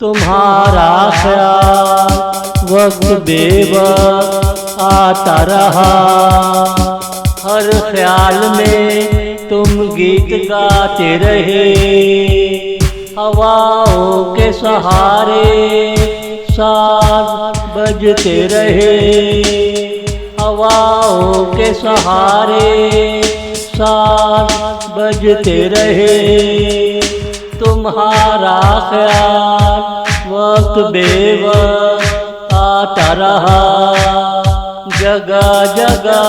तुम्हारा ख्याल वक्त बेवक्त आता रहा। हर ख्याल में तुम गीत गाते रहे, हवाओं के सहारे साज बजते रहे। हवाओं के सहारे साज बजते रहे। तुम्हारा ख्याल वक्त बेवक्त आता रहा। जगह जगह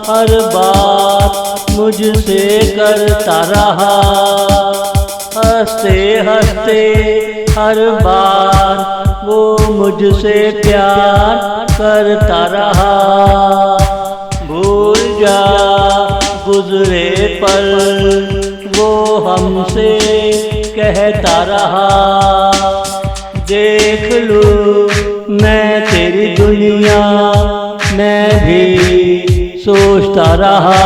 हर बात मुझसे करता रहा। हंसते हंसते हर बार वो मुझसे प्यार करता रहा। भूल जा गुजरे पल वो हमसे कहता रहा। देख लूं मैं तेरी दुनिया मैं भी सोचता रहा।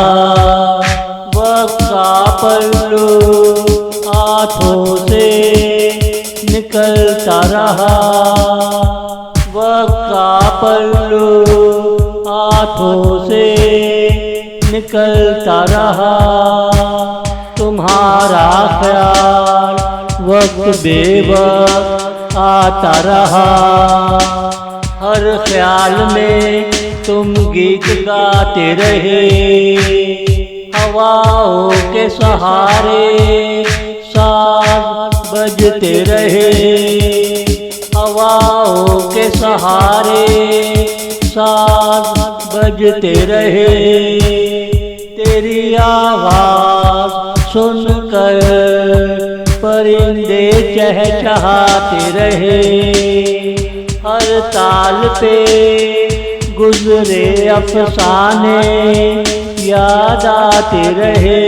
वक्त का पल्लू हाथों से निकलता रहा। वक्त का पल्लू हाथों से निकलता रहा। तुम्हारा ख्याल वक्त बेवक्त आता रहा। हर ख्याल में तुम गीत गाते रहे। हवाओं के सहारे साज बजते रहे। हवाओं के सहारे साज बजते रहे। तेरी आवाज़ सुनकर परिंदे चहचहाते रहे। हर ताल पे गुजरे अफसाने याद आते रहे।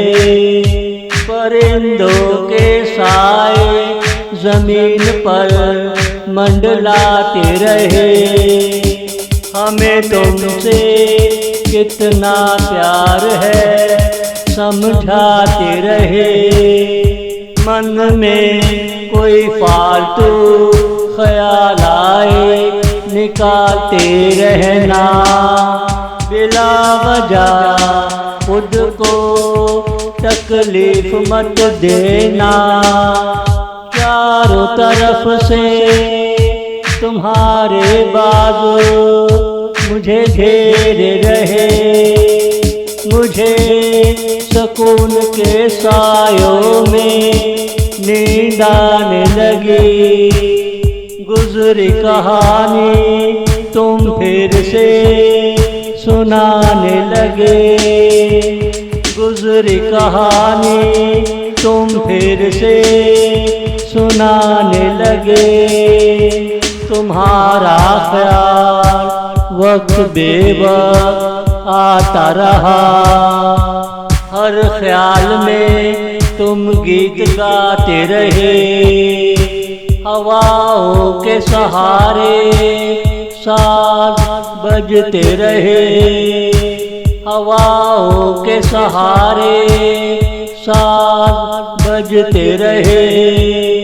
परिंदों के साए जमीन पर मंडलाते रहे। हमें तुमसे कितना प्यार है समझाते रहे। मन में कोई फालतू ख्याल आए निकालते रहना। बिला वजह खुद को तकलीफ मत देना। चारों तरफ से तुम्हारे बाजू मुझे घेरे रहे। मुझे सुकून के सायों में नींद आने लगी। गुजरी कहानी तुम फिर से सुनाने लगे। गुजरी कहानी तुम फिर से सुनाने लगे। तुम्हारा ख्याल वक्त बेवक्त आता रहा। हर ख्याल में तुम गीत गाते रहे। हवाओं के सहारे साज बजते रहे। हवाओं के सहारे साज बजते रहे।